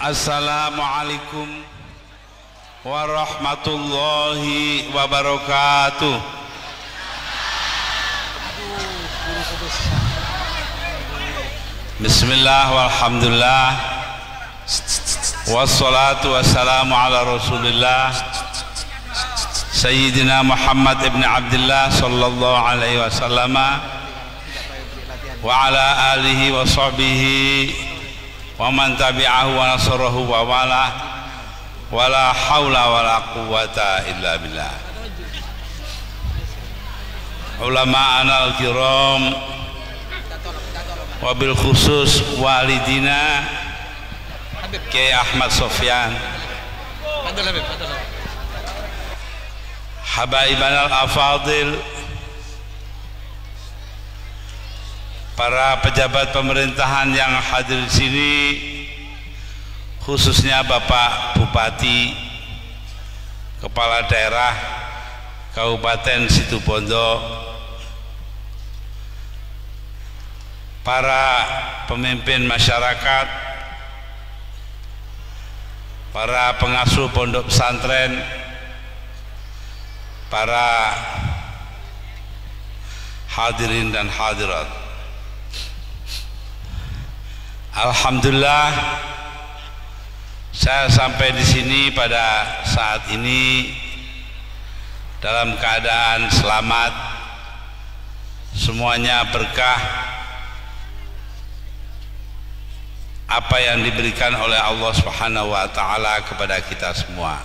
Assalamualaikum warahmatullahi wabarakatuh. Bismillah walhamdulillah wassalatu wassalamu ala rasulillah Sayyidina Muhammad ibn Abdullah sallallahu alaihi wasallam wa ala alihi wa sahbihi wa man tabi'ahu wa nasarahu wa wala hawla wala quwwata illa billah. Ulama'ana al-kiram wabil khusus walidina Kiai Ahmad Sofyan, habaibana al-afadil, para pejabat pemerintahan yang hadir di sini, khususnya Bapak Bupati, Kepala Daerah Kabupaten Situbondo, para pemimpin masyarakat, para pengasuh pondok pesantren, para hadirin dan hadirat. Alhamdulillah, saya sampai di sini pada saat ini dalam keadaan selamat, semuanya berkah apa yang diberikan oleh Allah Subhanahu wa taala kepada kita semua.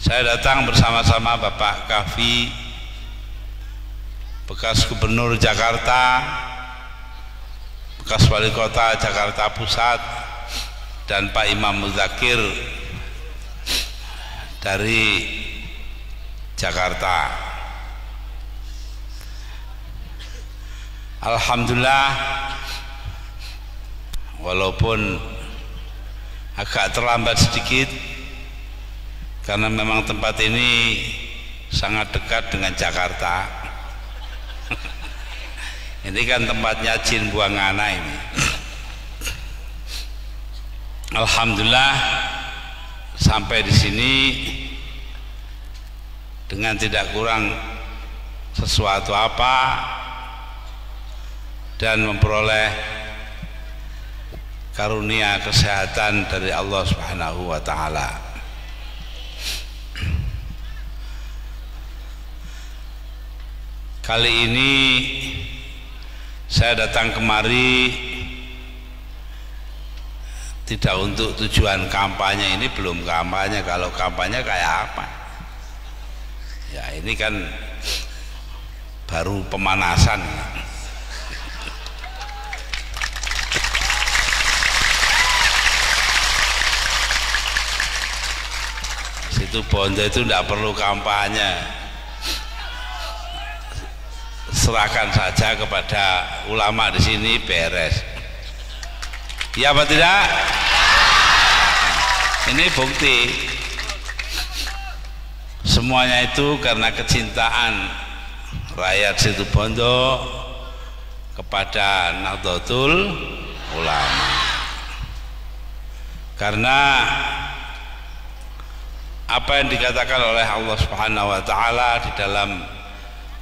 Saya datang bersama-sama Bapak Kafi, bekas Gubernur Jakarta, bekas Wali Kota Jakarta Pusat, dan Pak Imam Muzakir dari Jakarta. Alhamdulillah, walaupun agak terlambat sedikit karena memang tempat ini sangat dekat dengan Jakarta. Ini kan tempatnya jin buang anak ini. Alhamdulillah, sampai di sini dengan tidak kurang sesuatu apa dan memperoleh karunia kesehatan dari Allah Subhanahu wa taala. Kali ini saya datang kemari tidak untuk tujuan kampanye. Ini belum kampanye. Kalau kampanye kayak apa? Ya, ini kan baru pemanasan. Situ Bondo itu tidak perlu kampanye, serahkan saja kepada ulama di sini, beres. Ya apa tidak? Ini bukti semuanya itu karena kecintaan rakyat Situbondo kepada Nahdlatul Ulama. Karena apa yang dikatakan oleh Allah Subhanahu wa taala di dalam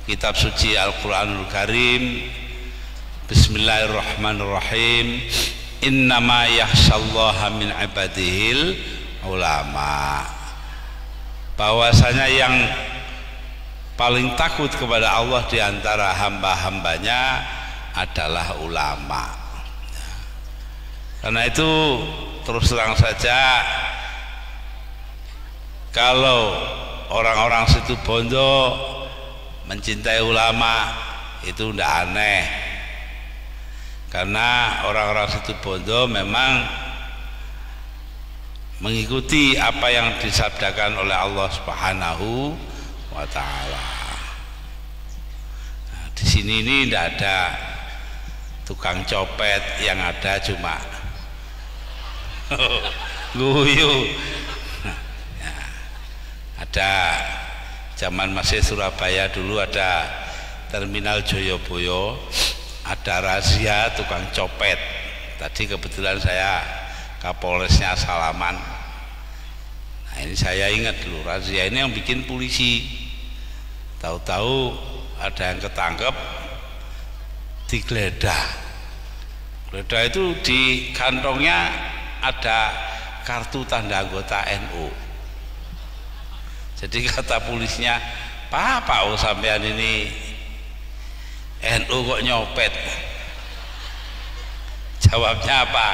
kitab suci Al-Quranul Karim, Bismillahirrahmanirrahim, innama yakhsyallaha min ibadihil ulama, bahwasanya yang paling takut kepada Allah di antara hamba-hambanya adalah ulama. Karena itu terus terang saja, kalau orang-orang Situbondo mencintai ulama itu tidak aneh, karena orang-orang Situbondo memang mengikuti apa yang disabdakan oleh Allah Subhanahu wa taala. Nah, di sini ini tidak ada tukang copet, yang ada cuma guyu. Ada zaman masih Surabaya dulu ada terminal Joyoboyo, ada razia tukang copet tadi kebetulan saya Kapolresnya salaman. Nah ini saya ingat dulu, razia ini yang bikin polisi. Tahu-tahu ada yang ketangkep digeledah. Geledah itu di kantongnya ada kartu tanda anggota NU. Jadi kata polisinya, Pak sampean ini NU kok nyopet? Jawabnya apa?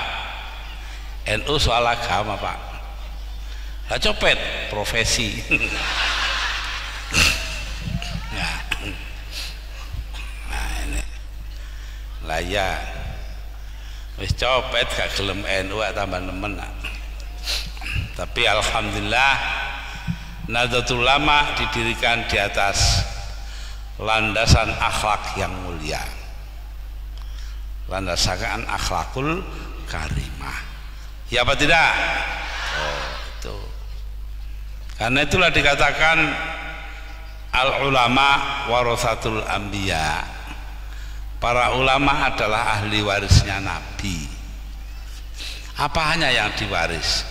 NU soal agama Pak. Lah copet profesi. Nah ini lah ya wis copet gak gelem NU tambah nemen. Tapi alhamdulillah Nahdlatul Ulama didirikan di atas landasan akhlak yang mulia, landasan akhlakul karimah. Ya apa tidak? Oh, itu. Karena itulah dikatakan al ulama warasatul anbiya. Para ulama adalah ahli warisnya Nabi. Apa hanya yang diwaris?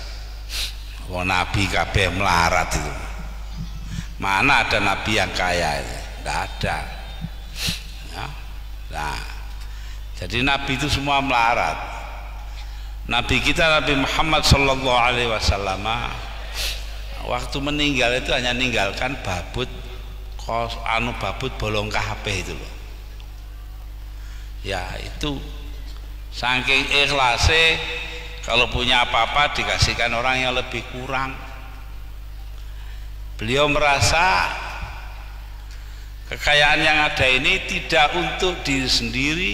Wong Nabi kabeh melarat itu. Mana ada Nabi yang kaya itu? Tidak ada. Ya. Nah, jadi Nabi itu semua melarat. Nabi kita Nabi Muhammad sallallahu alaihi wasallam waktu meninggal itu hanya meninggalkan babut babut bolong kabeh itu loh. Ya itu saking ikhlasnya, kalau punya apa-apa dikasihkan orang yang lebih kurang. Beliau merasa kekayaan yang ada ini tidak untuk diri sendiri,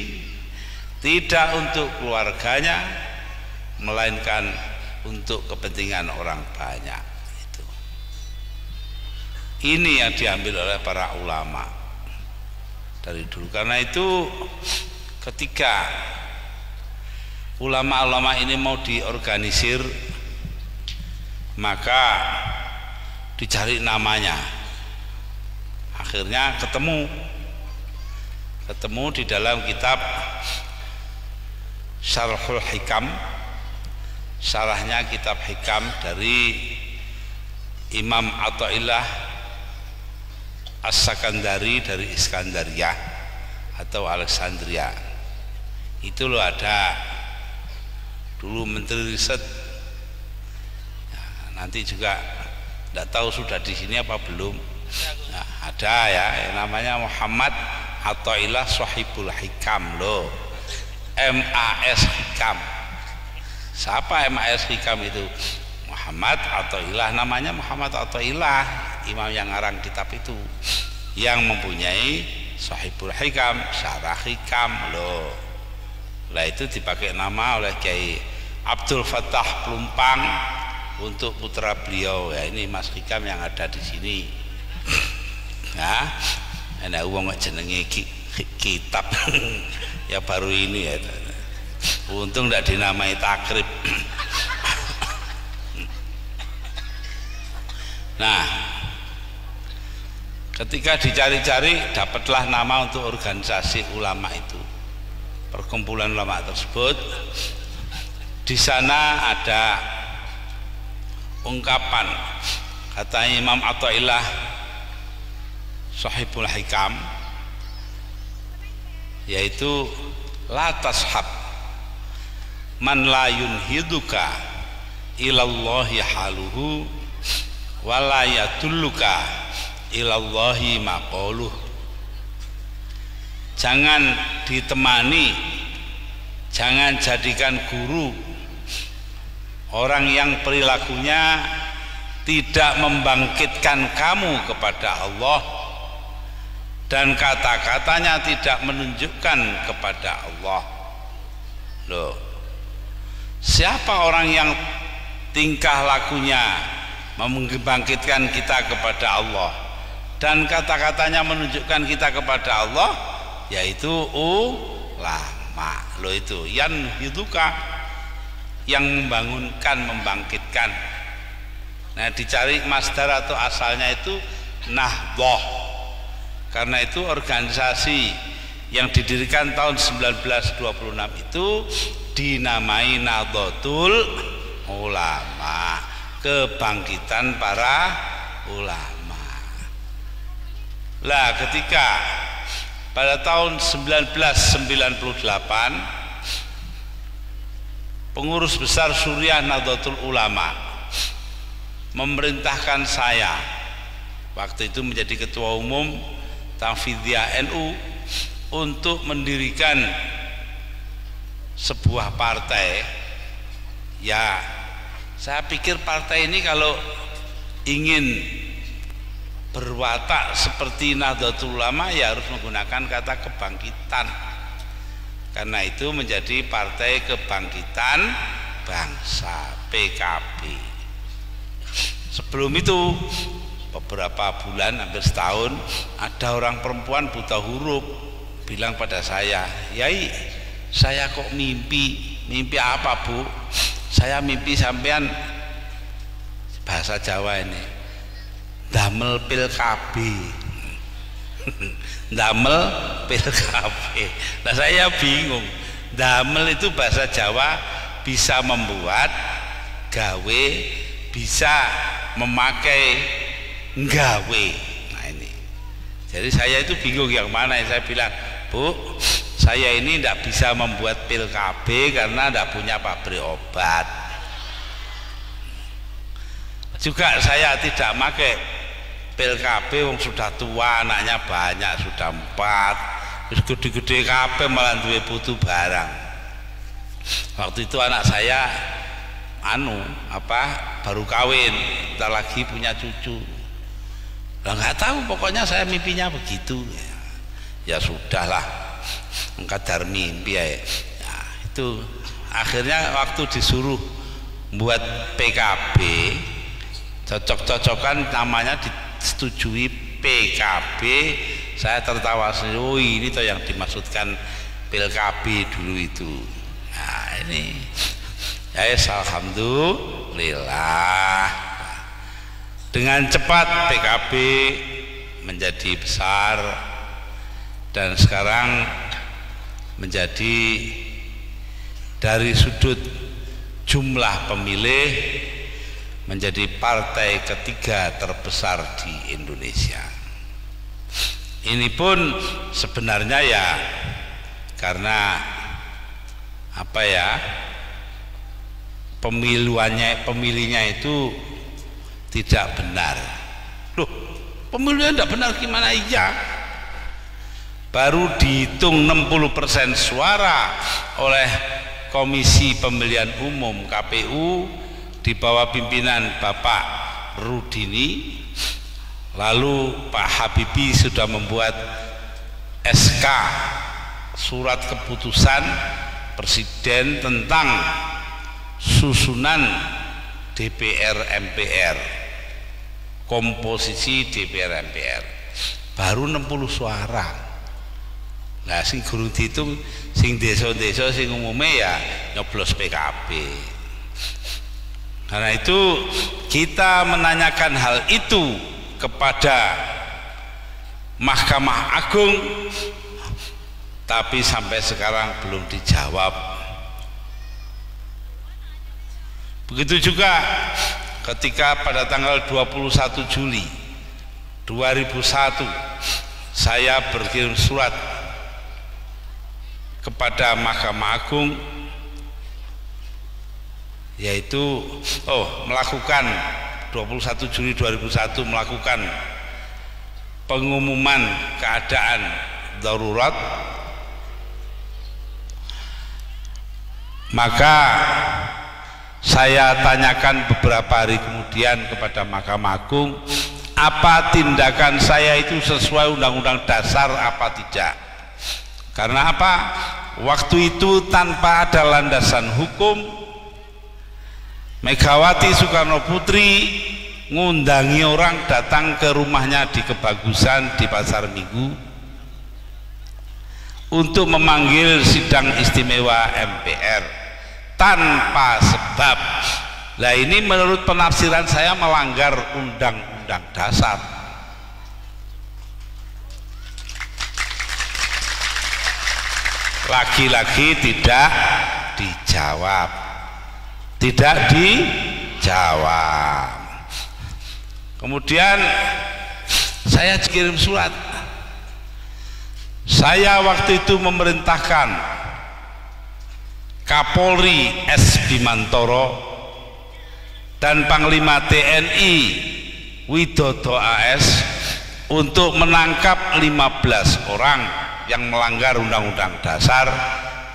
tidak untuk keluarganya, melainkan untuk kepentingan orang banyak. Itu. Ini yang diambil oleh para ulama dari dulu. Karena itu ketika ulama-ulama ini mau diorganisir, maka dicari namanya. Akhirnya ketemu di dalam kitab Syarhul Hikam, syarahnya kitab Hikam dari Imam Athaillah As-Sakandari dari Iskandaria atau Alexandria. Itu loh ada dulu Menteri Riset. Nah, nanti juga tidak tahu sudah di sini apa belum. Nah, ada ya namanya Muhammad Athaillah Shahibul Hikam loh. MAS Hikam. Siapa MAS Hikam itu? Muhammad Athaillah, namanya Muhammad Athaillah, imam yang ngarang kitab itu, yang mempunyai Shahibul Hikam, Syarah Hikam loh. Lah itu dipakai nama oleh Kiai Abdul Fattah Plumpang untuk putra beliau. Ya ini Mas Hikam yang ada di sini. Nah, ada uang jenenge kitab ya baru ini ya. Untung tidak dinamai takrib. Nah, ketika dicari-cari dapatlah nama untuk organisasi ulama itu, perkumpulan ulama tersebut. Di sana ada ungkapan kata Imam Athaillah Shahibul Hikam, yaitu la tashab man la yunhiduka ilallahi haluhu wala yadulluka ilallahi maqaluh. Jangan ditemani, jangan jadikan guru orang yang perilakunya tidak membangkitkan kamu kepada Allah dan kata-katanya tidak menunjukkan kepada Allah. Loh, siapa orang yang tingkah lakunya membangkitkan kita kepada Allah dan kata-katanya menunjukkan kita kepada Allah? Yaitu ulama. Loh itu yan hiduka, yang membangunkan, membangkitkan. Nah, dicari masdar atau asalnya itu nahdoh. Karena itu organisasi yang didirikan tahun 1926 itu dinamai Nahdlatul Ulama, kebangkitan para ulama. Lah ketika pada tahun 1998 pengurus besar Suriah Nahdlatul Ulama memerintahkan saya waktu itu menjadi ketua umum Tanfidiyah NU untuk mendirikan sebuah partai. Ya, saya pikir partai ini kalau ingin berwatak seperti Nahdlatul Ulama ya harus menggunakan kata kebangkitan, karena itu menjadi Partai Kebangkitan Bangsa, PKB. Sebelum itu beberapa bulan, hampir setahun, ada orang perempuan buta huruf bilang pada saya, "Yai, saya kok mimpi." "Mimpi apa, Bu?" "Saya mimpi sampean," bahasa Jawa ini, "damel pil KB." Damel pil KB. Nah saya bingung, damel itu bahasa Jawa bisa membuat, gawe bisa memakai, nggawe. Nah ini, jadi saya itu bingung yang mana. Saya bilang, "Bu, saya ini tidak bisa membuat pil KB karena tidak punya pabrik obat. Juga saya tidak pakai pil KB, wong sudah tua, anaknya banyak, sudah 4, terus gede-gede KB malah duwe putu barang." Waktu itu anak saya baru kawin, kita lagi punya cucu. Lah nggak tahu, pokoknya saya mimpinya begitu. Ya sudahlah, kadar mimpi ya. Nah, itu akhirnya waktu disuruh buat PKB, cocok-cocokan namanya disetujui PKB, saya tertawa sendiri. Oh ini toh yang dimaksudkan pil KB dulu itu. Nah ini ya, alhamdulillah dengan cepat PKB menjadi besar dan sekarang menjadi dari sudut jumlah pemilih menjadi partai ketiga terbesar di Indonesia. Ini pun sebenarnya ya karena pemilihnya itu tidak benar. Loh, pemilihnya tidak benar gimana? Iya, baru dihitung 60% suara oleh Komisi Pemilihan Umum KPU di bawah pimpinan Bapak Rudini. Lalu Pak Habibie sudah membuat SK, surat keputusan Presiden tentang susunan DPR MPR, komposisi DPR MPR, baru 60 suara. Nah sing guru dihitung sing desa-desa sing umumnya ya nyoblos PKB. Karena itu kita menanyakan hal itu kepada Mahkamah Agung, tapi sampai sekarang belum dijawab. Begitu juga ketika pada tanggal 21 Juli 2001 saya berkirim surat kepada Mahkamah Agung, yaitu melakukan 21 Juli 2001 melakukan pengumuman keadaan darurat. Maka saya tanyakan beberapa hari kemudian kepada Mahkamah Agung, apa tindakan saya itu sesuai Undang-Undang Dasar apa tidak? Karena apa? Waktu itu tanpa ada landasan hukum, Megawati Soekarno Putri ngundangi orang datang ke rumahnya di Kebagusan di Pasar Minggu untuk memanggil sidang istimewa MPR tanpa sebab. Nah ini menurut penafsiran saya melanggar Undang-Undang Dasar. lagi-lagi tidak dijawab, tidak dijawab. Kemudian saya kirim surat. Saya waktu itu memerintahkan Kapolri S. Bimantoro dan Panglima TNI Widodo AS untuk menangkap 15 orang yang melanggar Undang-Undang Dasar,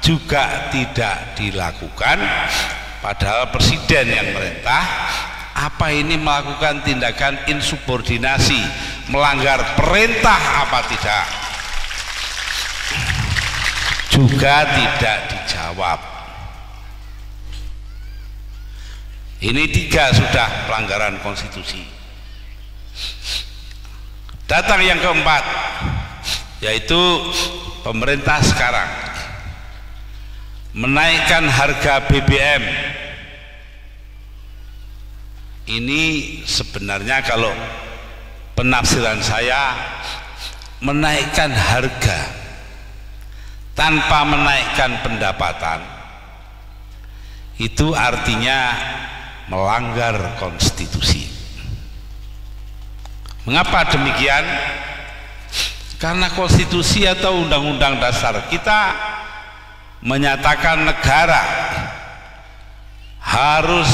juga tidak dilakukan, padahal Presiden yang merintah. Apa ini melakukan tindakan insubordinasi, melanggar perintah apa tidak? Juga tidak dijawab. Ini 3 sudah pelanggaran konstitusi. Datang yang keempat, yaitu pemerintah sekarang menaikkan harga BBM. Ini sebenarnya kalau penafsiran saya, menaikkan harga tanpa menaikkan pendapatan itu artinya melanggar konstitusi. Mengapa demikian? Karena konstitusi atau undang-undang dasar kita menyatakan negara harus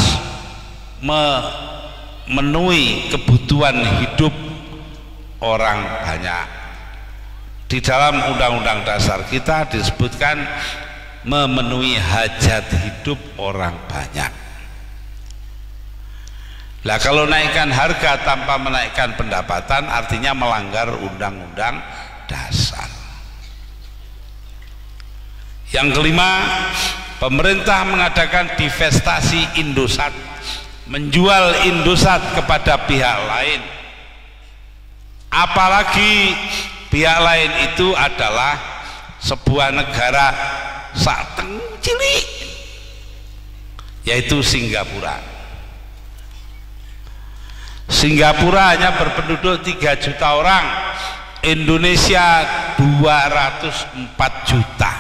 memenuhi kebutuhan hidup orang banyak. Di dalam undang-undang dasar kita disebutkan memenuhi hajat hidup orang banyak. Lah kalau naikkan harga tanpa menaikkan pendapatan artinya melanggar undang-undang dasar. Yang kelima, pemerintah mengadakan divestasi Indosat, menjual Indosat kepada pihak lain. Apalagi pihak lain itu adalah sebuah negara sateng cilik, yaitu Singapura. Singapura hanya berpenduduk 3 juta orang, Indonesia 204 juta.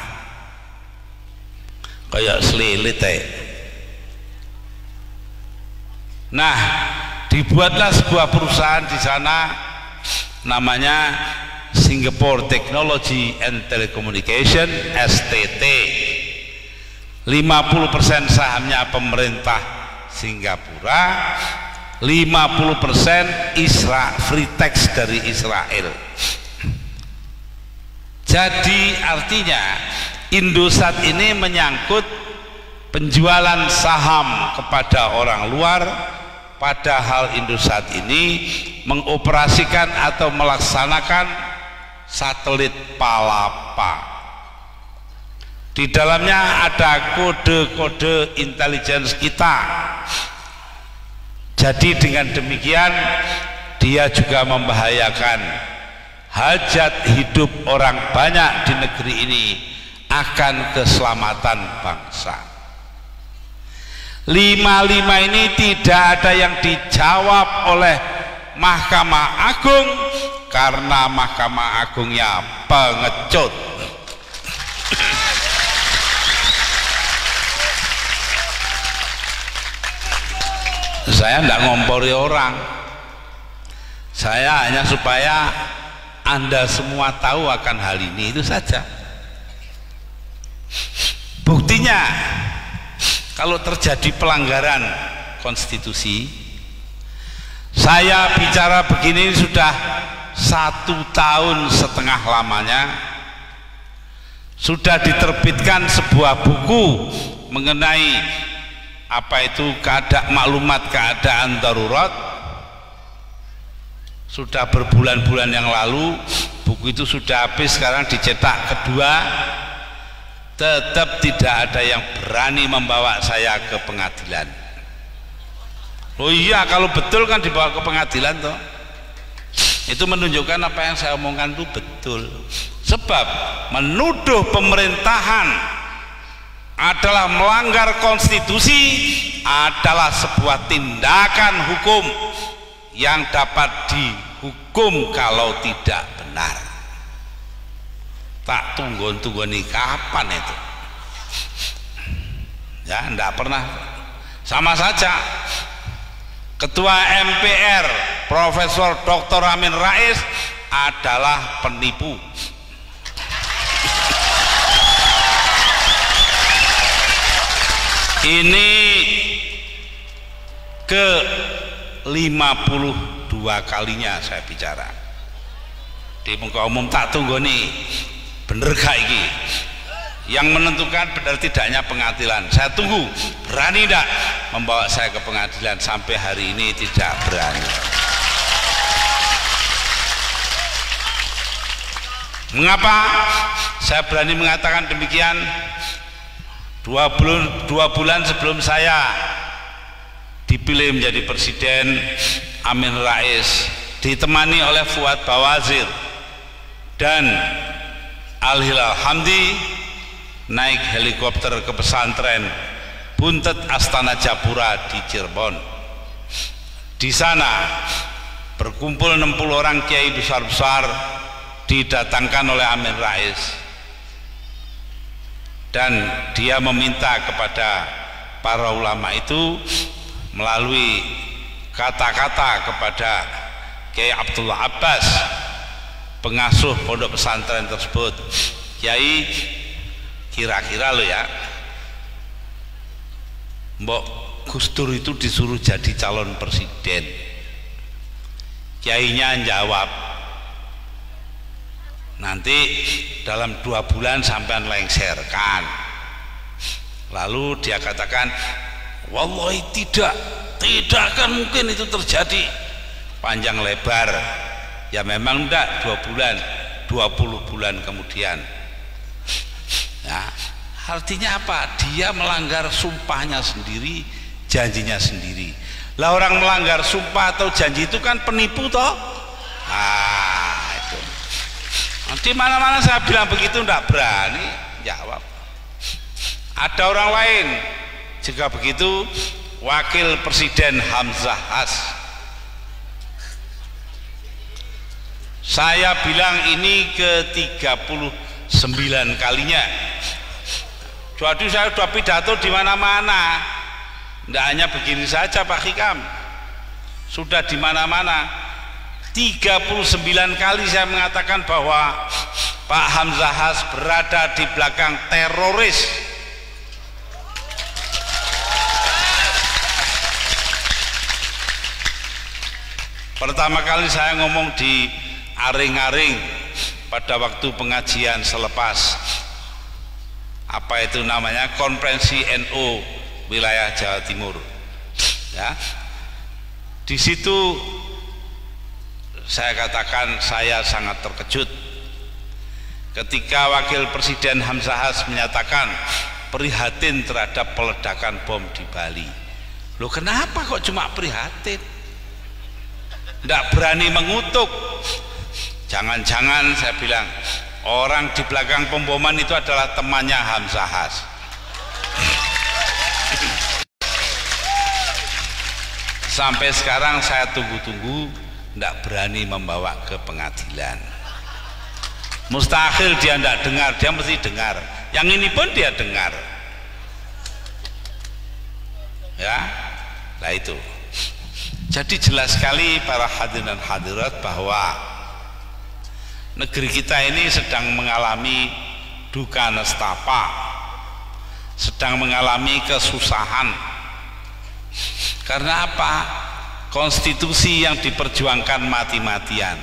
Kayak selilit Nah, dibuatlah sebuah perusahaan di sana namanya Singapore Technology and Telecommunication STT. 50% sahamnya pemerintah Singapura, 50% free tax dari Israel. Jadi artinya Indosat ini menyangkut penjualan saham kepada orang luar, padahal Indosat ini mengoperasikan atau melaksanakan satelit Palapa. Di dalamnya ada kode-kode intelijen kita. Jadi dengan demikian dia juga membahayakan hajat hidup orang banyak di negeri ini, akan keselamatan bangsa. 5 ini tidak ada yang dijawab oleh Mahkamah Agung karena Mahkamah Agungnya pengecut. Saya tidak ngompori orang, saya hanya supaya Anda semua tahu akan hal ini, itu saja. Buktinya kalau terjadi pelanggaran konstitusi, saya bicara begini sudah 1,5 tahun lamanya, sudah diterbitkan sebuah buku mengenai apa itu maklumat keadaan darurat. Sudah berbulan-bulan yang lalu buku itu sudah habis, sekarang dicetak kedua. Tetap tidak ada yang berani membawa saya ke pengadilan. Oh iya, kalau betul kan dibawa ke pengadilan toh. Itu menunjukkan apa yang saya omongkan itu betul. Sebab menuduh pemerintahan adalah melanggar konstitusi adalah sebuah tindakan hukum yang dapat dihukum kalau tidak benar. Tak tunggu-tunggoni kapan itu? Ya, enggak pernah. Sama saja Ketua MPR Profesor Dr. Amin Rais adalah penipu. Ini ke 52 kalinya saya bicara di muka umum. Tak tunggu nih, bener gak iki? Yang menentukan benar tidaknya pengadilan. Saya tunggu, berani tidak membawa saya ke pengadilan? Sampai hari ini tidak berani. Mengapa saya berani mengatakan demikian? 2 bulan sebelum saya dipilih menjadi presiden, Amin Rais ditemani oleh Fuad Bawazir dan Al-Hilal Hamdi naik helikopter ke pesantren Buntet Astana Japura di Cirebon. Di sana berkumpul 60 orang kiai besar-besar didatangkan oleh Amin Rais, dan dia meminta kepada para ulama itu melalui kata-kata kepada Kiai Abdullah Abbas, pengasuh pondok pesantren tersebut, Kiai, kira-kira lo ya, Mbok Gus Dur itu disuruh jadi calon presiden. Kiainya jawab, nanti dalam 2 bulan sampean lengserkan. Lalu dia katakan, wallahi tidak akan mungkin itu terjadi. Panjang lebar, ya memang enggak 2 bulan, 20 bulan kemudian. Nah, artinya apa? Dia melanggar sumpahnya sendiri, janjinya sendiri. Lah orang melanggar sumpah atau janji itu kan penipu toh? Itu. Di mana-mana saya bilang begitu enggak berani jawab. Ada orang lain juga begitu, Wakil Presiden Hamzah Has. Saya bilang ini ke 39 kalinya. Jadi saya sudah pidato di mana-mana. Tidak hanya begini saja Pak Hikam, sudah di mana-mana. 39 kali saya mengatakan bahwa Pak Hamzah Has berada di belakang teroris. Pertama kali saya ngomong di Aring-Aring pada waktu pengajian selepas apa itu namanya konferensi NU wilayah Jawa Timur. Ya, di situ saya katakan saya sangat terkejut ketika Wakil Presiden Hamzah Has menyatakan prihatin terhadap peledakan bom di Bali. Loh, kenapa kok cuma prihatin? Tidak berani mengutuk. Jangan-jangan saya bilang orang di belakang pemboman itu adalah temannya Hamzah Has. Sampai sekarang saya tunggu-tunggu, tidak berani membawa ke pengadilan. Mustahil dia tidak dengar, dia mesti dengar. Yang ini pun dia dengar. Ya, nah itu. Jadi jelas sekali para hadirin dan hadirat bahwa negeri kita ini sedang mengalami duka nestapa, sedang mengalami kesusahan. Karena apa? Konstitusi yang diperjuangkan mati-matian,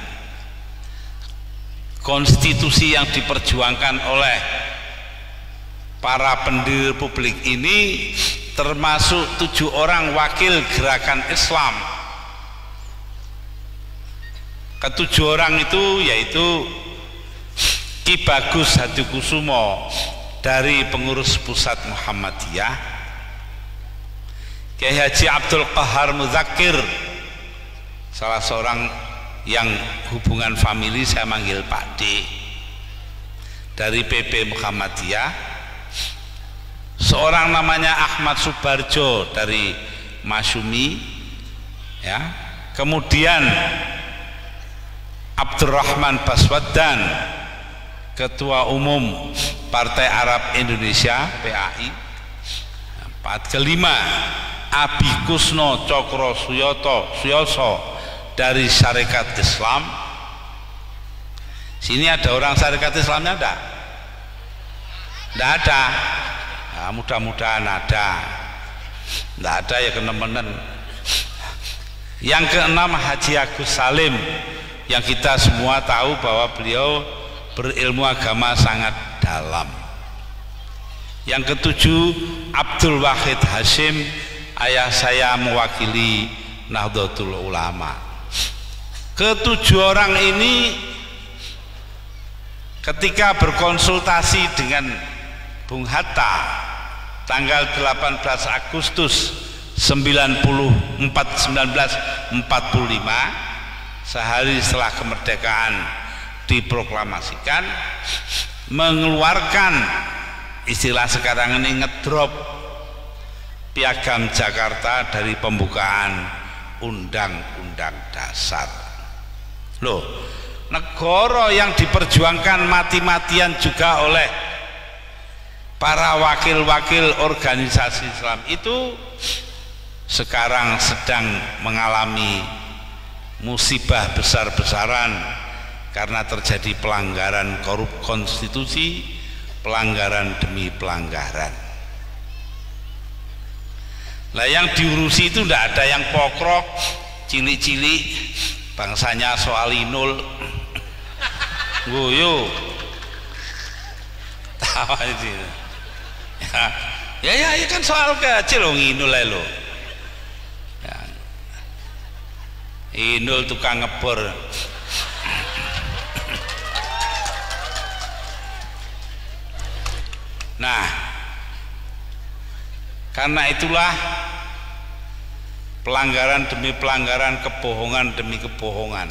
konstitusi yang diperjuangkan oleh para pendiri republik ini, termasuk 7 orang wakil gerakan Islam. Ke-7 orang itu yaitu Ki Bagus Hadikusumo dari pengurus pusat Muhammadiyah, Kiai Haji Abdul Qahar Muzakir, salah seorang yang hubungan famili saya manggil Pak D, dari PP Muhammadiyah, seorang namanya Ahmad Subarjo dari Masyumi, ya, kemudian Abdurrahman Baswaddan Ketua Umum Partai Arab Indonesia PAI. Kelima, Abi Kusno Cokro Suyoso dari Syarikat Islam. Sini ada orang Syarikat Islamnya enggak? Enggak ada. Nah, mudah-mudahan ada. Enggak ada ya kenemenen. Yang keenam, Haji Agus Salim, yang kita semua tahu bahwa beliau berilmu agama sangat dalam. Yang ketujuh, Abdul Wahid Hashim, ayah saya mewakili Nahdlatul Ulama. Ketujuh orang ini ketika berkonsultasi dengan Bung Hatta tanggal 18 Agustus 1945, sehari setelah kemerdekaan diproklamasikan, mengeluarkan istilah sekarang ini ngedrop Piagam Jakarta dari pembukaan Undang-Undang Dasar. Loh, negara yang diperjuangkan mati-matian juga oleh para wakil-wakil organisasi Islam itu sekarang sedang mengalami musibah besar-besaran karena terjadi pelanggaran konstitusi, pelanggaran demi pelanggaran. Lah yang diurusi itu tidak ada yang pokrok, cilik-cilik, bangsanya soal inul, guyu, tawa itu. Ya kan soal kecil loh, inul lo. Ya. Inul tukang ngebor. Nah, karena itulah pelanggaran demi pelanggaran, kebohongan demi kebohongan,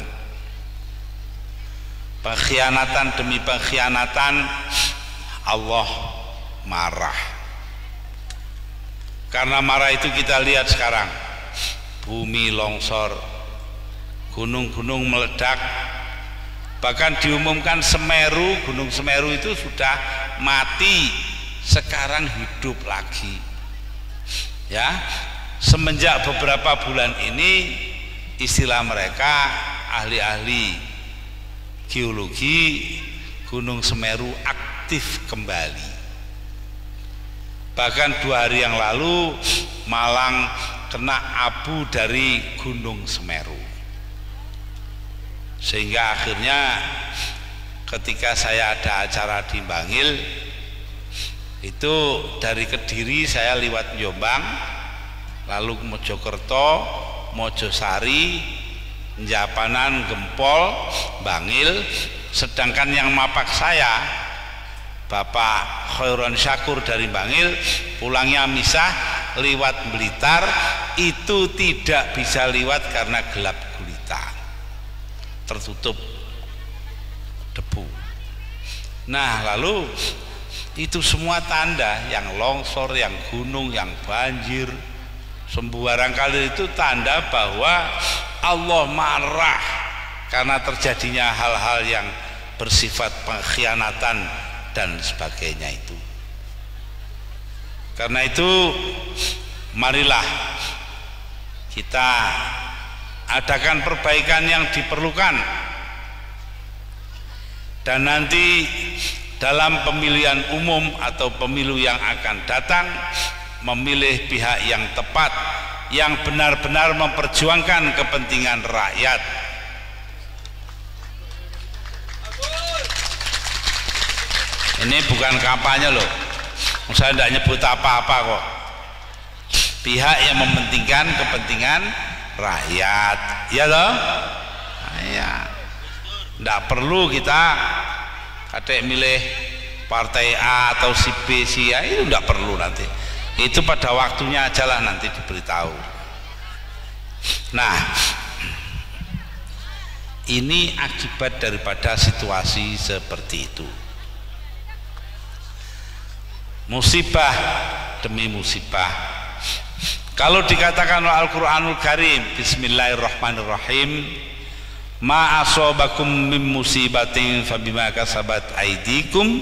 pengkhianatan demi pengkhianatan, Allah marah. Karena marah itu kita lihat sekarang, bumi longsor, gunung-gunung meledak, bahkan diumumkan Semeru, Gunung Semeru itu sudah mati, sekarang hidup lagi. Ya, semenjak beberapa bulan ini istilah mereka ahli-ahli geologi, Gunung Semeru aktif kembali. Bahkan 2 hari yang lalu Malang kena abu dari Gunung Semeru, sehingga akhirnya ketika saya ada acara di Bangil itu dari Kediri saya liwat Jombang, lalu Mojokerto, Mojosari, Japanan, Gempol, Bangil, sedangkan yang mapak saya Bapak Khairon Syakur dari Bangil pulangnya misah liwat Blitar, itu tidak bisa liwat karena gelap gulita, tertutup debu. Nah, lalu itu semua tanda, yang longsor, yang gunung, yang banjir, sembarang kali itu tanda bahwa Allah marah karena terjadinya hal-hal yang bersifat pengkhianatan dan sebagainya itu. Karena itu marilah kita adakan perbaikan yang diperlukan, dan nanti dalam pemilihan umum atau pemilu yang akan datang memilih pihak yang tepat, yang benar-benar memperjuangkan kepentingan rakyat. Ini bukan kampanye loh, saya tidak nyebut apa-apa kok. Pihak yang mementingkan kepentingan rakyat, ya loh. Nah, ya, tidak perlu kita kadek milih partai A atau si B, si A, itu tidak perlu nanti. Itu pada waktunya aja lah nanti diberitahu. Nah, ini akibat daripada situasi seperti itu. Musibah demi musibah. Kalau dikatakan Al-Quranul Karim, Bismillahirrahmanirrahim, ma asobakum min musibatin fabima kasabat aidikum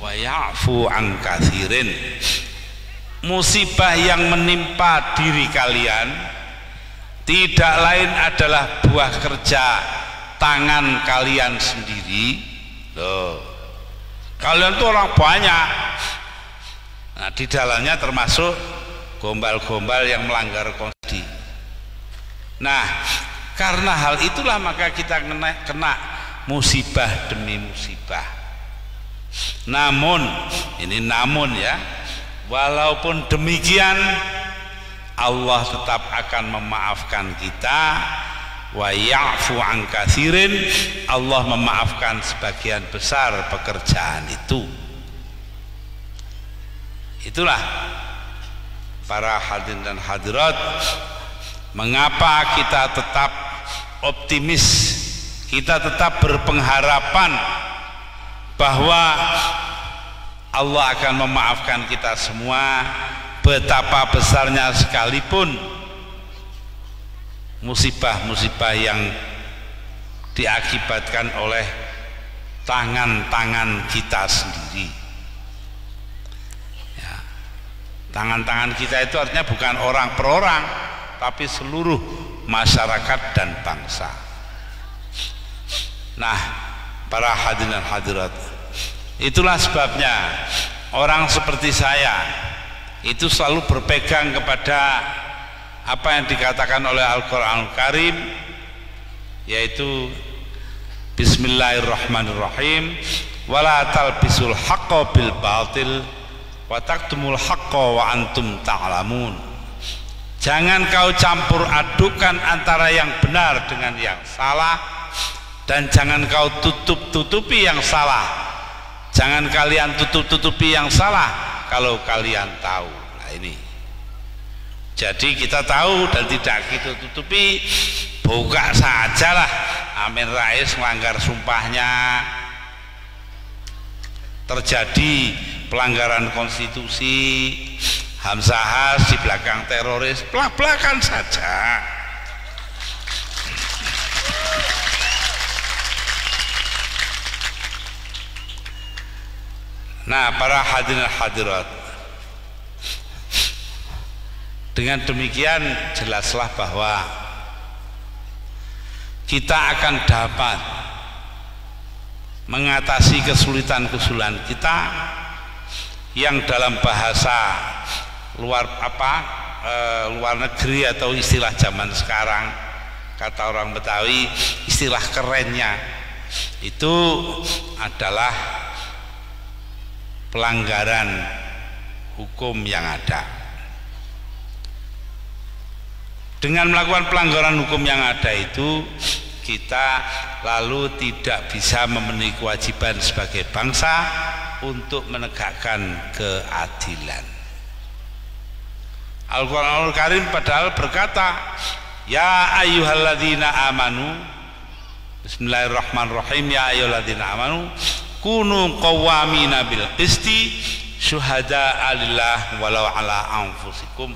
wa ya'fu an katsirin. Musibah yang menimpa diri kalian tidak lain adalah buah kerja tangan kalian sendiri. Loh, kalian tuh orang banyak. Nah, di dalamnya termasuk gombal-gombal yang melanggar konstitusi. Nah, karena hal itulah maka kita kena musibah demi musibah. Namun, ini namun ya, walaupun demikian Allah tetap akan memaafkan kita. Wa ya'fu an katsirin, Allah memaafkan sebagian besar pekerjaan itu. Itulah para hadirin dan hadirat, mengapa kita tetap optimis, kita tetap berpengharapan bahwa Allah akan memaafkan kita semua, betapa besarnya sekalipun musibah-musibah yang diakibatkan oleh tangan-tangan kita sendiri. Ya, tangan-tangan kita itu artinya bukan orang per orang, tapi seluruh masyarakat dan bangsa. Nah, para hadirin dan hadirat, itulah sebabnya orang seperti saya itu selalu berpegang kepada apa yang dikatakan oleh Al-Quranul Karim, yaitu Bismillahirrahmanirrahim, wala talbisul haqqa bil batil wa taktumul haqqa wa antum ta'lamun. Jangan kau campur adukan antara yang benar dengan yang salah, dan jangan kau tutup-tutupi yang salah. Jangan kalian tutup-tutupi yang salah kalau kalian tahu. Nah, ini jadi kita tahu dan tidak kita tutupi, buka sajalah. Amin Rais melanggar sumpahnya, terjadi pelanggaran konstitusi, Hamzahas di belakang teroris, belak-belakan saja. Nah, para hadirin hadirat, dengan demikian jelaslah bahwa kita akan dapat mengatasi kesulitan-kesulitan kita yang dalam bahasa luar negeri atau istilah zaman sekarang, kata orang Betawi, istilah kerennya itu adalah pelanggaran hukum yang ada. Dengan melakukan pelanggaran hukum yang ada itu, kita lalu tidak bisa memenuhi kewajiban sebagai bangsa untuk menegakkan keadilan. Al-Quranul Karim padahal berkata, ya ayyuhalladzina amanu, bismillahirrahmanirrahim, ya ayyuhalladzina amanu kunu qawwamina bil qisti syuhada'a lillah walau ala anfusikum.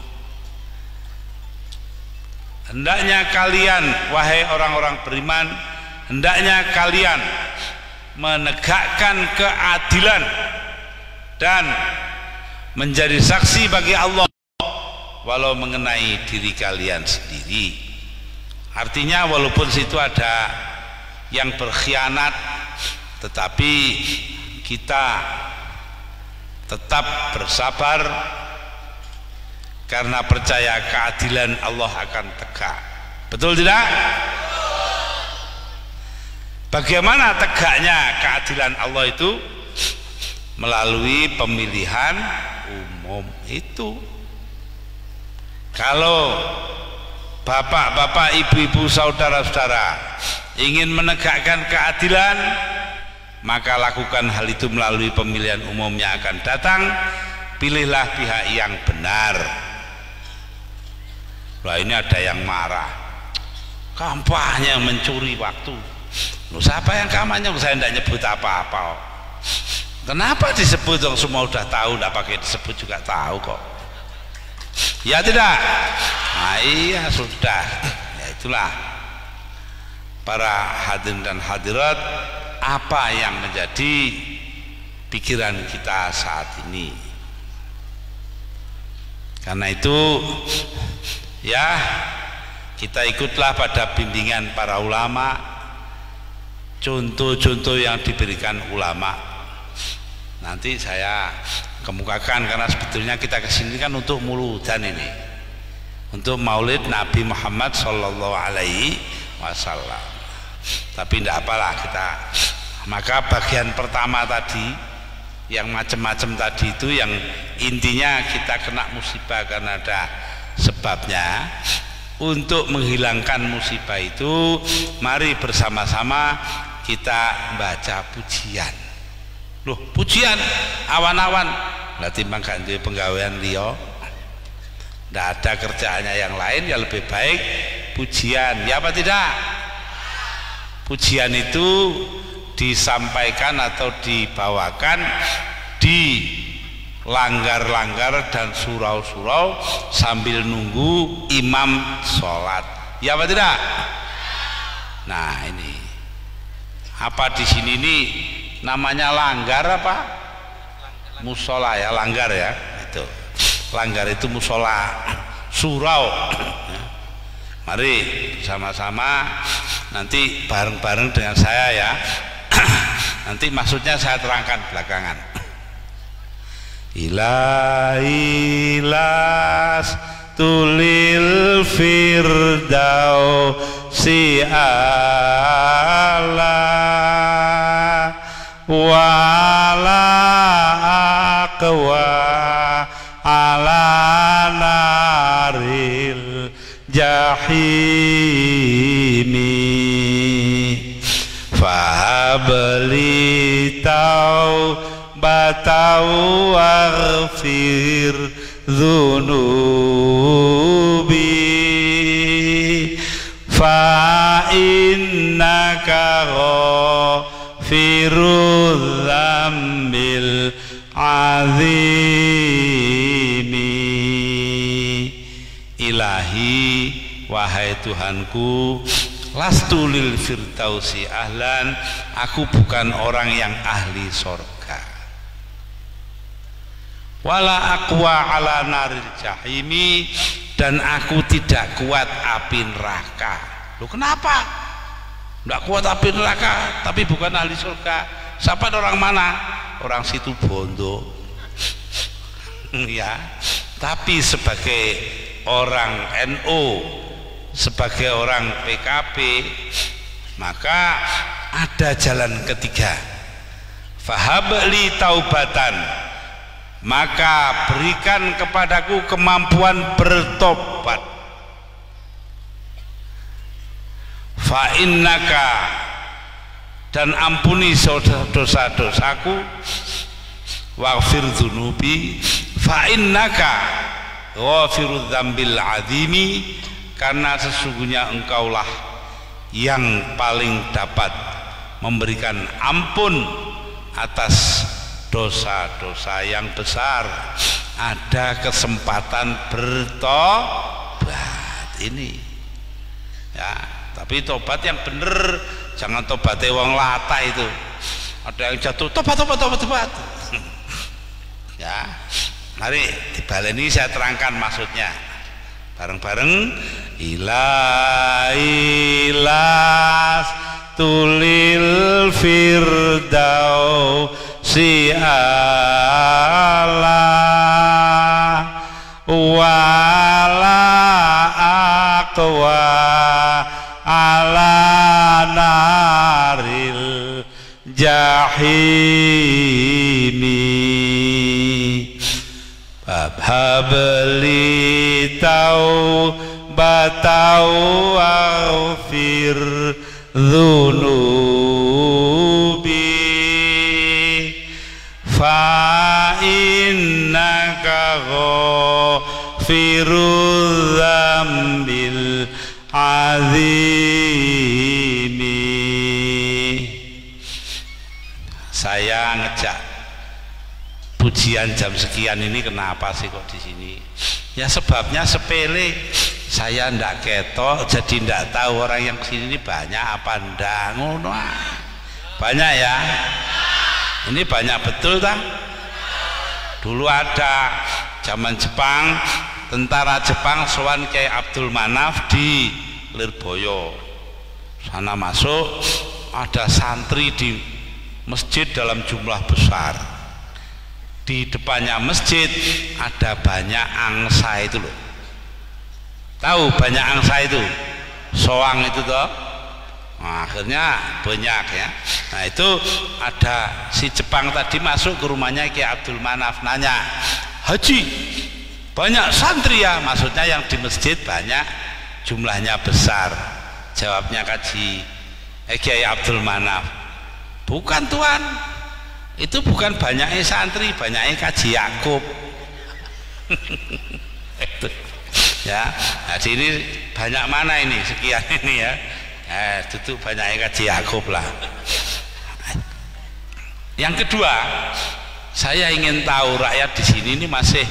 Hendaknya kalian, wahai orang-orang beriman, hendaknya kalian menegakkan keadilan dan menjadi saksi bagi Allah walau mengenai diri kalian sendiri. Artinya walaupun situ ada yang berkhianat, tetapi kita tetap bersabar karena percaya keadilan Allah akan tegak. Betul tidak? Bagaimana tegaknya keadilan Allah itu? Melalui pemilihan umum itu. Kalau bapak-bapak, ibu-ibu, saudara-saudara ingin menegakkan keadilan, maka lakukan hal itu melalui pemilihan umum yang akan datang. Pilihlah pihak yang benar. Wah, ini ada yang marah, kampanye mencuri waktu. Loh, siapa yang kampanye? Saya tidak nyebut apa-apa. Kenapa disebut? Dong semua udah tahu, tidak pakai disebut juga tahu kok. Ya tidak? Nah, iya sudah. Ya itulah. para hadirin dan hadirat, apa yang menjadi pikiran kita saat ini. Karena itu ya, kita ikutlah pada bimbingan para ulama, contoh-contoh yang diberikan ulama. Nanti saya kemukakan, karena sebetulnya kita kesini kan untuk muludan ini, untuk maulid Nabi Muhammad Sallallahu Alaihi Wasallam. Tapi tidak apalah kita. Maka bagian pertama tadi, yang macam-macam tadi itu, yang intinya kita kena musibah karena ada sebabnya. Untuk menghilangkan musibah itu, mari bersama-sama kita baca pujian. Loh, pujian awan-awan, berarti mangga duwe penggawean liya, tidak ada kerjaannya yang lain, ya lebih baik pujian, ya apa tidak? Pujian itu disampaikan atau dibawakan di langgar-langgar dan surau-surau sambil nunggu imam sholat, ya apa tidak? Nah ini apa di sini ini namanya langgar apa? Musola ya, langgar ya, itu langgar itu musola, surau. Mari bersama-sama nanti bareng-bareng dengan saya ya. Nanti maksudnya saya terangkan belakangan. Ilailas tulil firdausi ala wala aqwa ala naril jahimi fahabli taubatau waghfir dhunubi fa innaka ghafirudz dzambil azimi. Ilahi, wahai Tuhanku, lastu lil firdausi ahlan, aku bukan orang yang ahli sorga. Wala aqwa ala naril jahimi, dan aku tidak kuat api neraka. Loh kenapa? Tidak kuat api neraka, tapi bukan ahli surga. Siapa orang mana? Orang situ Bondo. Ya, tapi sebagai orang NU, sebagai orang PKB, maka ada jalan ketiga. Fahabli taubatan, maka berikan kepadaku kemampuan bertobat. Fa innaka, dan ampuni dosa-dosaku. Waghfir dzunubi, fa innaka ghafirudz dzambil azimi, karena sesungguhnya engkaulah yang paling dapat memberikan ampun atas dosa-dosa yang besar. Ada kesempatan bertobat ini ya, tapi tobat yang bener, jangan tobatnya wong lata itu. Ada yang jatuh tobat ya. Mari dibaleni, saya terangkan maksudnya bareng-bareng. Ilailas tulil firdausi ala wala aqwa ala naril jahimi habli taubatau waghfir dhunubi fa innaka ghafirudz dzambil azimi. Saya ngejak pujian jam sekian ini kenapa sih kok di sini? Ya sebabnya sepele. saya ndak ketok, jadi ndak tahu orang yang kesini ini banyak apa ndak, ngono. Banyak ya, ini banyak betul tak? Dulu ada zaman Jepang, tentara Jepang sowan Kyai Abdul Manaf di Lirboyo, sana masuk, ada santri di masjid dalam jumlah besar, di depannya masjid ada banyak angsa itu loh, tahu banyak angsa itu, soang itu toh. Nah, akhirnya banyak ya. Nah itu ada si Jepang tadi masuk ke rumahnya Kyai Abdul Manaf, nanya, Haji banyak santri ya, maksudnya yang di masjid banyak, jumlahnya besar. Jawabnya Kyai Abdul Manaf, bukan tuan, itu bukan banyaknya santri, banyaknya Kaji Yakub. Ya, jadi ini banyak mana ini, sekian ini ya. Itu banyak Kaji Yakub lah. Yang kedua, saya ingin tahu rakyat di sini ini masih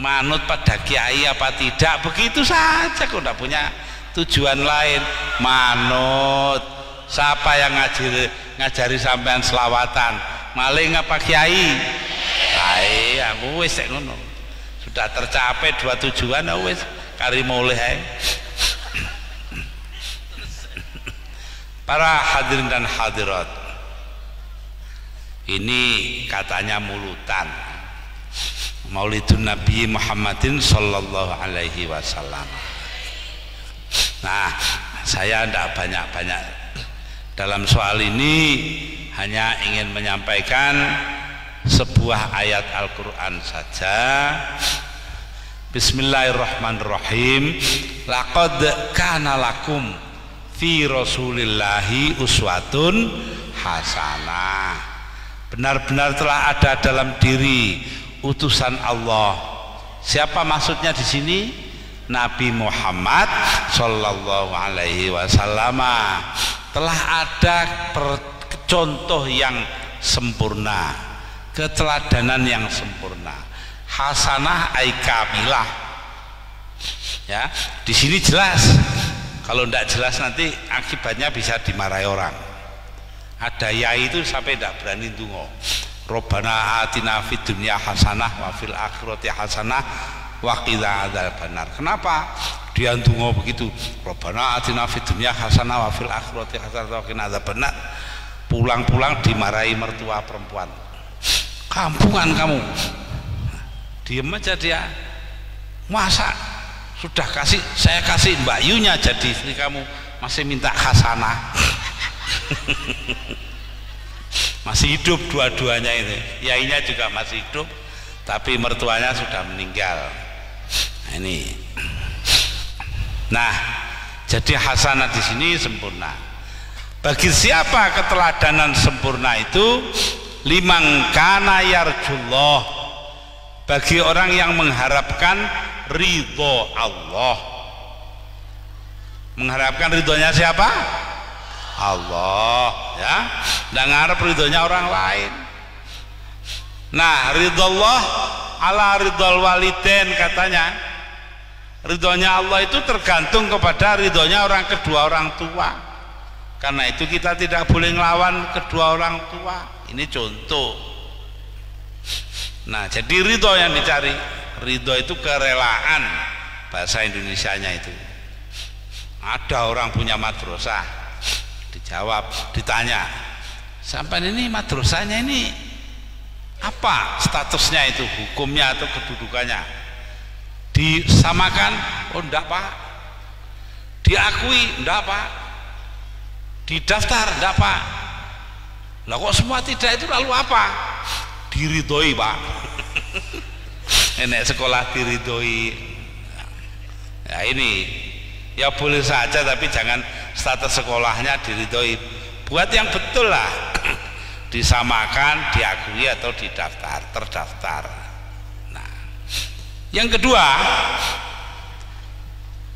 manut pada kiai apa tidak, begitu saja, kok tidak punya tujuan lain. Manut siapa yang ngajari sampean selawatan, maling apa kiai? Aku wis ngono, sudah tercapai dua tujuan, wis kari mulih ae. Para hadirin dan hadirat, ini katanya mulutan Maulidun Nabi Muhammadin sallallahu alaihi wasallam. Nah, saya tidak banyak-banyak dalam soal ini, hanya ingin menyampaikan sebuah ayat Al-Quran saja. Bismillahirrahmanirrahim. Laqad kana lakum fi rasulillahi uswatun hasanah. Benar-benar telah ada dalam diri utusan Allah. Siapa maksudnya di sini? Nabi Muhammad sallallahu alaihi wasallam. Telah ada contoh yang sempurna, keteladanan yang sempurna. Hasanah ay kamilah. Ya, di sini jelas. Kalau tidak jelas nanti akibatnya bisa dimarahi orang. Ada yai itu sampai tidak berani dungo. Robbana atina fid dunya hasanah wa fil akhirati hasanah wa qina adzabannar. Kenapa dia dungo begitu? Robbana atina fid dunya hasanah wa fil akhirati hasanah wa qina adzabannar. Pulang-pulang dimarahi mertua perempuan. Kampungan kamu. Diam aja dia. Masa sudah saya kasih Mbak Yunya jadi istri kamu, masih minta hasanah. Masih hidup dua-duanya ini, yainya juga masih hidup, tapi mertuanya sudah meninggal. Nah, ini. Nah, jadi hasanah di sini sempurna. Bagi siapa keteladanan sempurna itu? Liman kana yarjullah, bagi orang yang mengharapkan ridho Allah. Mengharapkan ridhonya siapa? Allah, ya. Dan ngarep ridhonya orang lain. Nah, ridho Allah ala ridhol walidain katanya. Ridhonya Allah itu tergantung kepada ridhonya kedua orang tua. Karena itu kita tidak boleh ngelawan kedua orang tua. Ini contoh. Nah, jadi ridho yang dicari. Ridho itu kerelaan, bahasa Indonesianya itu. Ada orang punya madrasah, dijawab, ditanya, sampai ini madrasahnya ini apa statusnya itu, hukumnya atau kedudukannya? Disamakan? Oh enggak Pak. Diakui? Enggak Pak. Didaftar? Enggak Pak. Lah kok semua tidak, itu lalu apa? Diridhoi Pak. Enek sekolah diridhoi. Ya ini ya boleh saja, tapi jangan status sekolahnya diridhoi. Buat yang betul lah. Disamakan, diakui atau didaftar, terdaftar. Nah, yang kedua,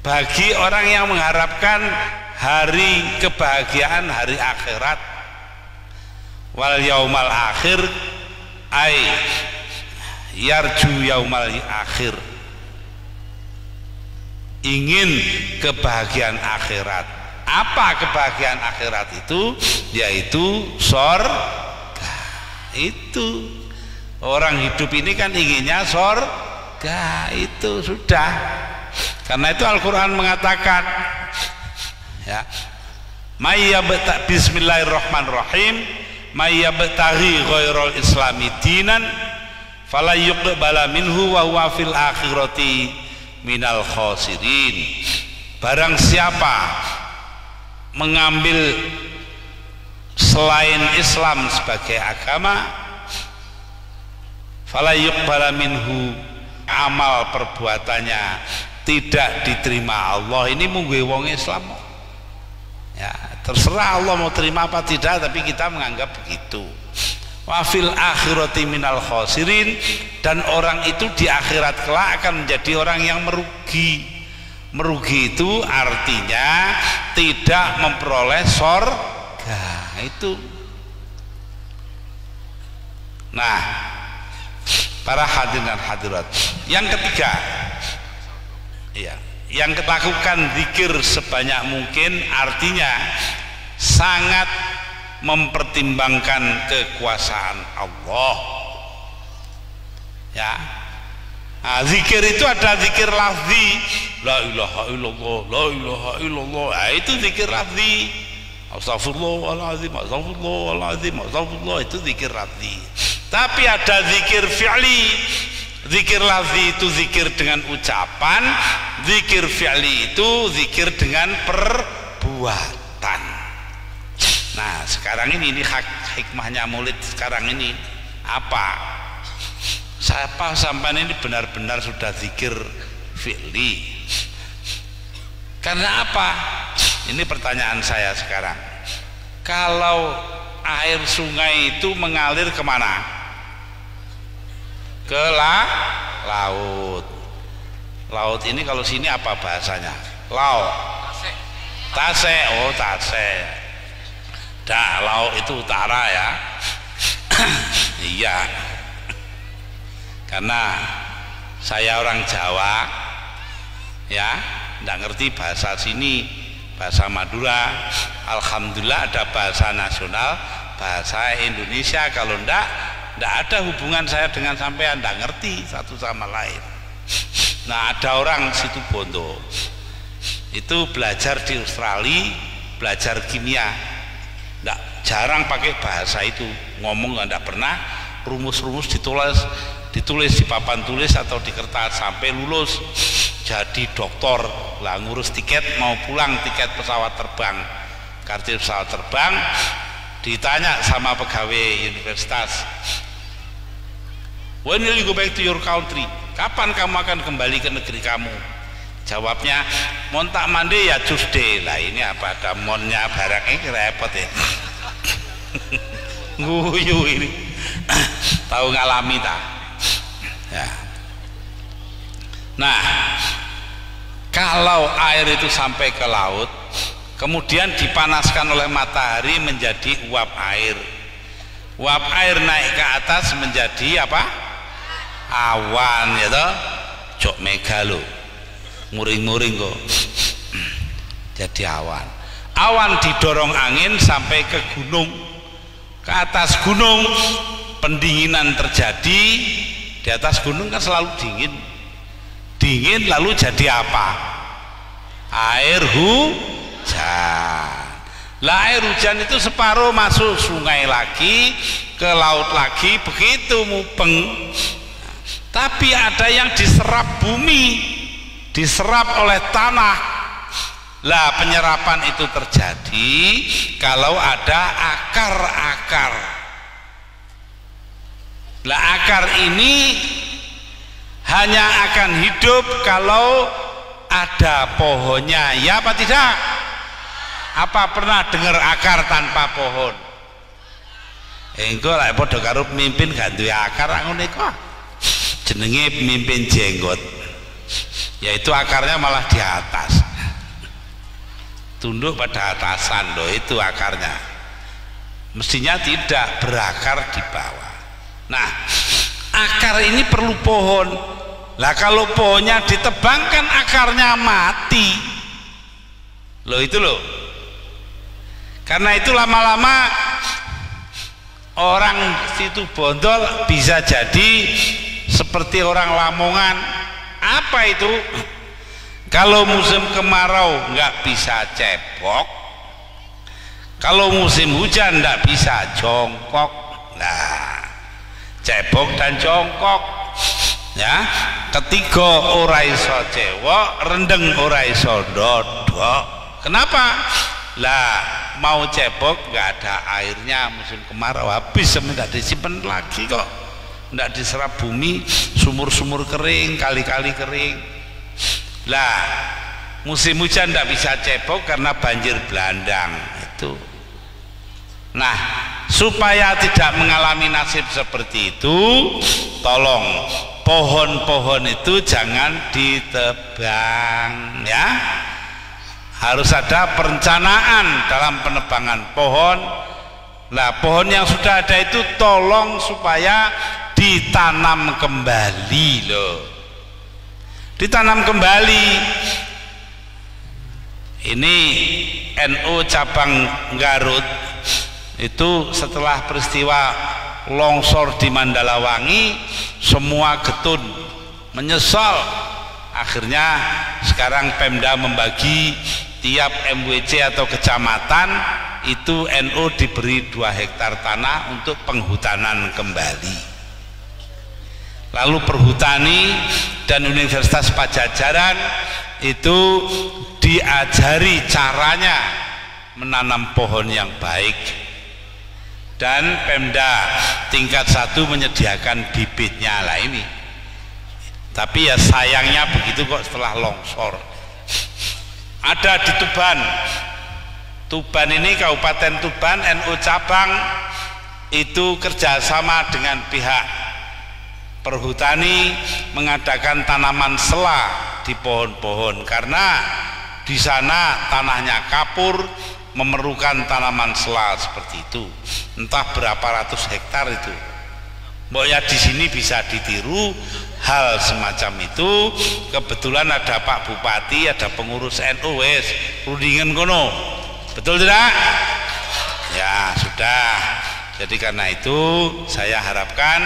bagi orang yang mengharapkan hari kebahagiaan, hari akhirat, wal yaumal akhir, ay yarju yaumal akhir, ingin kebahagiaan akhirat. Apa kebahagiaan akhirat itu? Yaitu surga. Itu orang hidup ini kan inginnya surga, itu sudah. Karena itu Al-Quran mengatakan, ya, Bismillahirrahmanirrahim, mayyabtaghi ghairal islami dinan fala yuqbala minhu wa huwa fil akhirati minal khasirin. Barang siapa mengambil selain Islam sebagai agama, fala yuqbala minhu, amal perbuatannya tidak diterima Allah. Ini mungguhe wong Islam, ya terserah Allah mau terima apa tidak, tapi kita menganggap begitu. Wa fil akhirati minal khasirin, dan orang itu di akhirat kelak akan menjadi orang yang merugi. Merugi itu artinya tidak memperoleh surga itu. Nah, para hadirin dan hadirat, yang ketiga, ya, yang lakukan zikir sebanyak mungkin artinya sangat mempertimbangkan kekuasaan Allah, ya. Nah, zikir itu ada zikir lafzi, la ilaha illallah, la ilaha illallah. Nah, itu zikir lafzi. Astagfirullahaladzim, astagfirullahaladzim, astagfirullah, itu zikir lafzi. Tapi ada zikir fi'li. Zikir lafzi itu zikir dengan ucapan, zikir fi'li itu zikir dengan perbuatan. Nah, sekarang ini hikmahnya maulid sekarang ini apa? Siapa sampai ini benar-benar sudah zikir fi'li? Karena apa? Ini pertanyaan saya sekarang. Kalau air sungai itu mengalir kemana? Ke laut. Laut ini kalau sini apa bahasanya? Laut. Tase. Oh, tase. Dah, laut itu utara ya. Iya. Karena saya orang Jawa, ya, nggak ngerti bahasa sini, bahasa Madura. Alhamdulillah ada bahasa nasional, bahasa Indonesia. Kalau nggak ada hubungan saya dengan sampean, nggak ngerti satu sama lain. Nah, ada orang situ Bondo itu belajar di Australia, belajar kimia, nggak jarang pakai bahasa itu, ngomong nggak pernah, rumus-rumus ditulis di papan tulis atau di kertas sampai lulus jadi doktor. Lah ngurus tiket mau pulang, tiket pesawat terbang, kartu pesawat terbang, ditanya sama pegawai universitas, when will you go back to your country? Kapan kamu akan kembali ke negeri kamu? Jawabnya, montak mande ya Tuesday. Lah ini apa ada monnya barang ini repot ya. Nguyu ini. Tahu ngalami tak? Ya. Nah, kalau air itu sampai ke laut, kemudian dipanaskan oleh matahari menjadi uap air. Uap air naik ke atas menjadi apa? Awan, ya toh? Jok megalo, muring-muring kok. Jadi awan. Awan didorong angin sampai ke gunung. Ke atas gunung pendinginan terjadi. Di atas gunung kan selalu dingin lalu jadi apa? Air hujan. Lah air hujan itu separuh masuk sungai lagi, ke laut lagi, begitu mubeng. Tapi ada yang diserap bumi, diserap oleh tanah. Lah penyerapan itu terjadi kalau ada akar-akar. Lah akar ini hanya akan hidup kalau ada pohonnya, ya apa tidak? Apa pernah dengar akar tanpa pohon? Engko lek padha karo pemimpin gak duwe akar ngono iku. Jenenge pemimpin jenggot. Yaitu akarnya malah di atas. Tunduk pada atasan loh, itu akarnya. Mestinya tidak berakar di bawah. Nah, akar ini perlu pohon. Lah kalau pohonnya ditebang kan akarnya mati. Loh itu loh. Karena itu lama-lama orang situ Bondol bisa jadi seperti orang Lamongan. Apa itu? Kalau musim kemarau nggak bisa cebok, kalau musim hujan nggak bisa jongkok. Nah, cebok dan jongkok, ya. Ketiga ora iso cewok, rendeng ora iso dodok. Kenapa? Lah mau cebok nggak ada airnya, musim kemarau habis, tidak disimpan lagi kok, tidak diserap bumi, sumur-sumur kering, kali-kali kering. Lah musim hujan tidak bisa cebok karena banjir bandang itu. Nah, supaya tidak mengalami nasib seperti itu, tolong pohon-pohon itu jangan ditebang, ya. Harus ada perencanaan dalam penebangan pohon. Nah, pohon yang sudah ada itu tolong supaya ditanam kembali loh. Ditanam kembali. Ini NU cabang Garut itu setelah peristiwa longsor di Mandalawangi, semua getun menyesal. Akhirnya sekarang Pemda membagi tiap MWC atau kecamatan itu NU diberi 2 hektar tanah untuk penghutanan kembali. Lalu Perhutani dan Universitas Pajajaran itu diajari caranya menanam pohon yang baik, dan Pemda tingkat 1 menyediakan bibitnya lah ini. Tapi ya sayangnya begitu kok, setelah longsor. Ada di Tuban. Tuban ini Kabupaten Tuban, NU cabang itu kerjasama dengan pihak Perhutani mengadakan tanaman sela di pohon-pohon, karena di sana tanahnya kapur, memerlukan tanaman sela seperti itu. Entah berapa ratus hektar itu. Mbok ya di sini bisa ditiru hal semacam itu. Kebetulan ada Pak Bupati, ada pengurus NU, wes rundingan kono. Betul tidak? Ya sudah. Jadi karena itu saya harapkan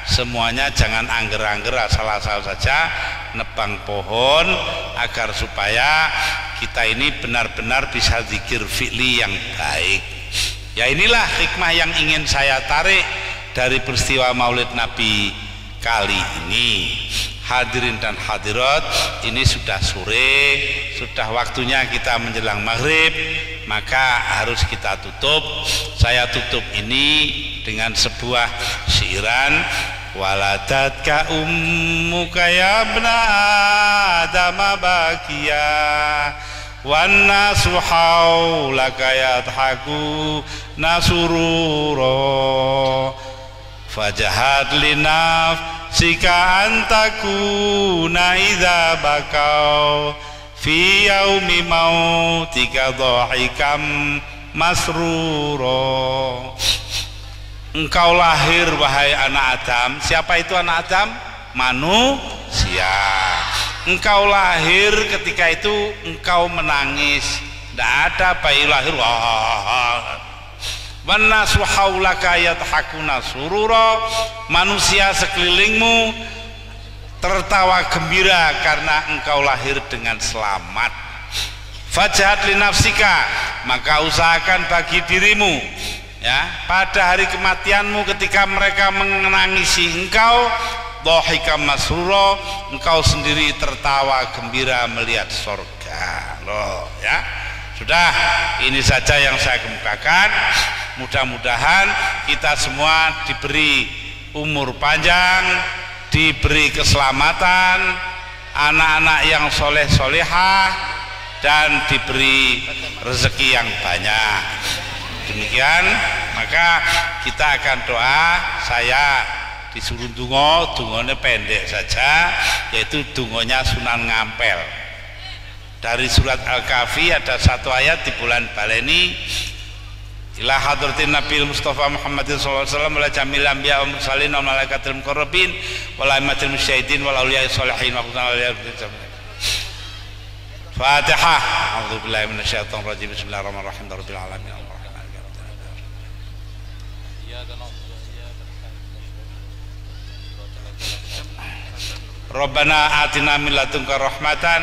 semuanya jangan angger-angger asal-asal saja nebang pohon, agar supaya kita ini benar-benar bisa zikir fi'li yang baik. Ya inilah hikmah yang ingin saya tarik dari peristiwa Maulid Nabi kali ini. Hadirin dan hadirat, ini sudah sore, sudah waktunya kita menjelang maghrib, maka harus kita tutup. Saya tutup ini dengan sebuah syairan. Waladatka ummuka ya ibna Adam bakiya wan nasu haulaka yadhaku nasururo fajahat linafsika antakuna idza bakau fi yaumi mautika dhahikam masruro. Engkau lahir wahai anak Adam. Siapa itu anak Adam? Manusia. Engkau lahir, ketika itu engkau menangis. Tidak ada bayi lahir wannasu haulaka yadhakuna surura. Manusia sekelilingmu tertawa gembira karena engkau lahir dengan selamat. Fajahat linafsika, maka usahakan bagi dirimu, ya, pada hari kematianmu ketika mereka menangisi engkau, dhahika masrura, engkau sendiri tertawa gembira melihat surga. Loh, ya. Sudah, ini saja yang saya kemukakan. Mudah-mudahan kita semua diberi umur panjang, diberi keselamatan, anak-anak yang soleh-solehah, dan diberi rezeki yang banyak. Demikian, maka kita akan doa. Saya disuruh dungo, dungonya pendek saja, yaitu dungonya Sunan Ngampel. Dari surat Al-Kahfi ada satu ayat di bulan baleni, ila hadratin Nabi Mustafa Muhammadin sallallahu alaihi wasallam wala jamil anbiya wa mursalin wa malaikatil muqarrabin wa laimatil musyahidin wal auliya'i sholihin wa qulna Fatihah. A'udzu billahi minasyaitonir rajim. Bismillahirrahmanirrahim. Rabbil alamin. Rabbana atina min ladunka rahmatan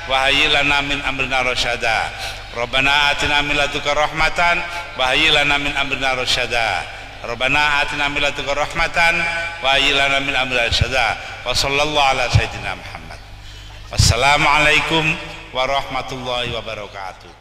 wa hayyi lana min amrina rasyada. Rabbana atina min ladunka rahmatan wa hayyi lana min amrina rasyada. Rabbana atina min ladunka rahmatan wa hayyi lana min amrina rasyada. Wa sallallahu ala sayyidina Muhammad. Wassalamualaikum warahmatullahi wabarakatuh.